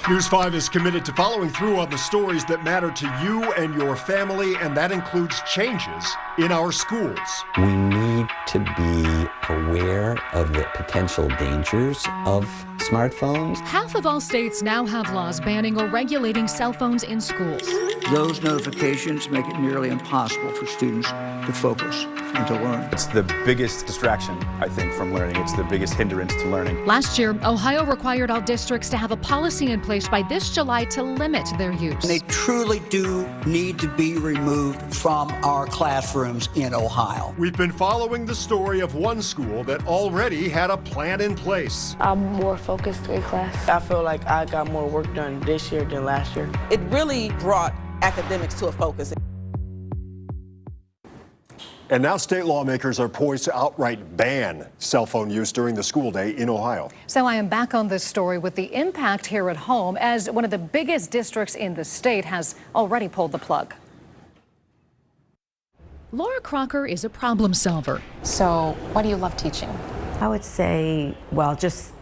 News 5 is committed to following through on the stories that matter to you and your family, and that includes changes in our schools. We need to be aware of the potential dangers of smartphones. Half of all states now have laws banning or regulating cell phones in schools. Those notifications make it nearly impossible for students to focus and to learn. It's the biggest distraction, I think, from learning. It's the biggest hindrance to learning. Last year, Ohio required all districts to have a policy in place by this July to limit their use. They truly do need to be removed from our classrooms in Ohio. We've been following the story of one school that already had a plan in place. I'm more focused in class. I feel like I got more work done this year than last year. It really brought academics to a focus. And now state lawmakers are poised to outright ban cell phone use during the school day in Ohio. So I am back on this story with the impact here at home, as one of the biggest districts in the state has already pulled the plug. Laura Crocker is a problem solver. So what do you love teaching? I would say, well, just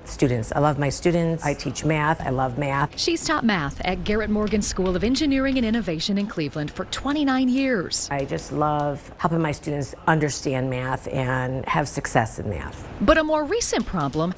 students. I love my students. I teach math. I love math. She's taught math at Garrett Morgan School of Engineering and Innovation in Cleveland for 29 years. I just love helping my students understand math and have success in math. But a more recent problem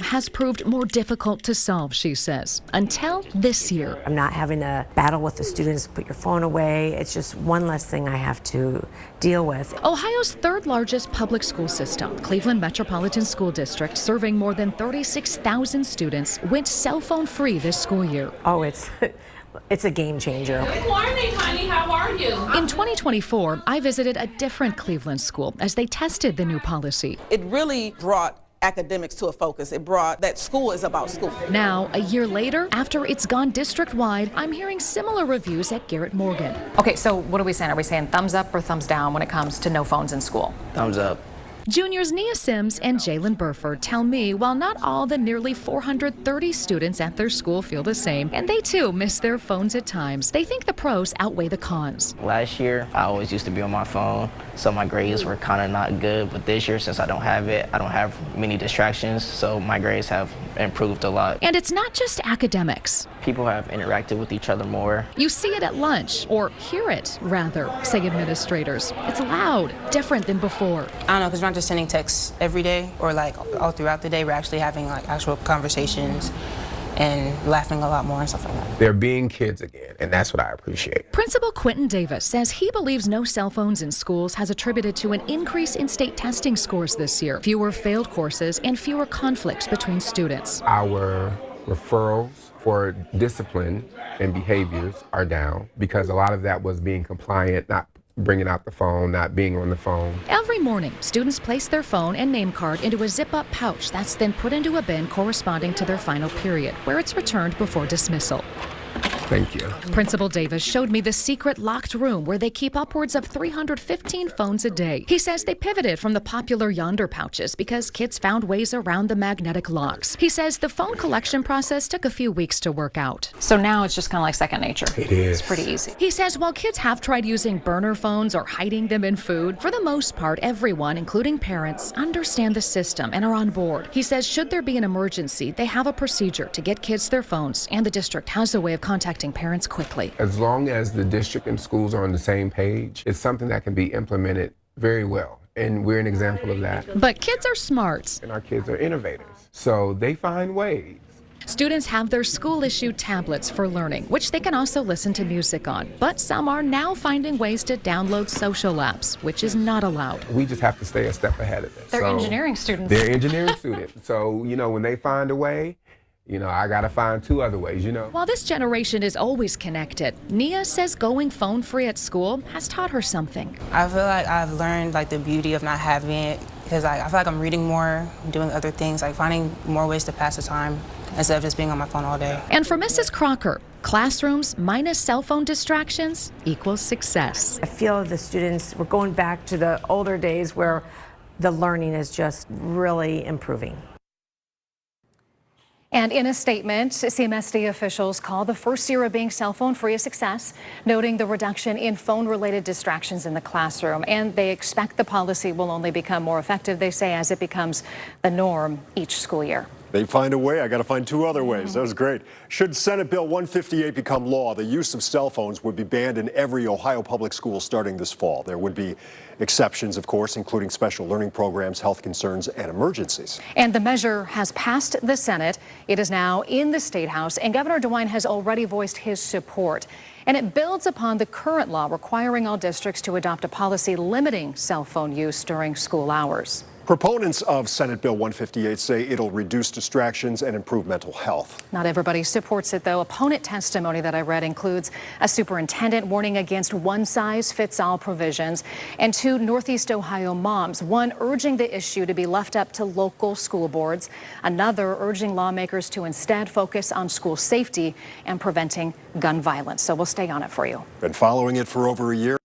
has proved more difficult to solve, she says, until this year. I'm not having to battle with the students, put your phone away. It's just one less thing I have to deal with. Ohio's third largest public school system, Cleveland Metropolitan School District, serving more than 36,000 students, went cell phone free this school year. Oh, it's a game changer. Good morning, honey. How are you? In 2024, I visited a different Cleveland school as they tested the new policy. It really brought academics to a focus. It brought that school is about school. Now, a year later, after it's gone district-wide, I'm hearing similar reviews at Garrett Morgan. Okay, so what are we saying? Are we saying thumbs up or thumbs down when it comes to no phones in school? Thumbs up. Juniors Nia Sims and Jalen Burford tell me while not all the nearly 430 students at their school feel the same, and they too miss their phones at times, they think the pros outweigh the cons. Last year, I always used to be on my phone, so my grades were kind of not good. But this year, since I don't have it, I don't have many distractions, so my grades have improved a lot. And it's not just academics. People have interacted with each other more. You see it at lunch, or hear it, rather, say administrators. It's loud, different than before. I don't know, because we're not just sending texts every day or like all throughout the day. We're actually having like actual conversations and laughing a lot more and stuff like that. They're being kids again, and that's what I appreciate. Principal Quentin Davis says he believes no cell phones in schools has attributed to an increase in state testing scores this year, fewer failed courses, and fewer conflicts between students. Our referrals for discipline and behaviors are down because a lot of that was being compliant, not bringing out the phone, not being on the phone. Every morning, students place their phone and name card into a zip-up pouch that's then put into a bin corresponding to their final period, where it's returned before dismissal. Thank you. Principal Davis showed me the secret locked room where they keep upwards of 315 phones a day. He says they pivoted from the popular Yonder pouches because kids found ways around the magnetic locks. He says the phone collection process took a few weeks to work out. So now it's just kind of like second nature. It is. It's pretty easy. He says while kids have tried using burner phones or hiding them in food, for the most part, everyone, including parents, understand the system and are on board. He says should there be an emergency, they have a procedure to get kids their phones, and the district has a way of contacting parents quickly. As long as the district and schools are on the same page, it's something that can be implemented very well. And we're an example of that. But kids are smart. And our kids are innovators. So they find ways. Students have their school-issued tablets for learning, which they can also listen to music on. But some are now finding ways to download social apps, which is not allowed. We just have to stay a step ahead of this. They're engineering students. They're engineering students. So, when they find a way, I got to find two other ways, While this generation is always connected, Nia says going phone-free at school has taught her something. I feel like I've learned like the beauty of not having it because I feel like I'm reading more, doing other things, like finding more ways to pass the time instead of just being on my phone all day. And for Mrs. Crocker, classrooms minus cell phone distractions equals success. I feel the students, we're going back to the older days where the learning is just really improving. And in a statement, CMSD officials call the first year of being cell phone free a success, noting the reduction in phone-related distractions in the classroom. And they expect the policy will only become more effective, they say, as it becomes the norm each school year. They find a way. I got to find two other ways. That was great. Should Senate Bill 158 become law, the use of cell phones would be banned in every Ohio public school starting this fall. There would be exceptions, of course, including special learning programs, health concerns, and emergencies. And the measure has passed the Senate. It is now in the State House, and Governor DeWine has already voiced his support. And it builds upon the current law requiring all districts to adopt a policy limiting cell phone use during school hours. Proponents of Senate Bill 158 say it'll reduce distractions and improve mental health. Not everybody supports it, though. Opponent testimony that I read includes a superintendent warning against one-size-fits-all provisions and two Northeast Ohio moms, one urging the issue to be left up to local school boards, another urging lawmakers to instead focus on school safety and preventing gun violence. So we'll stay on it for you. Been following it for over a year.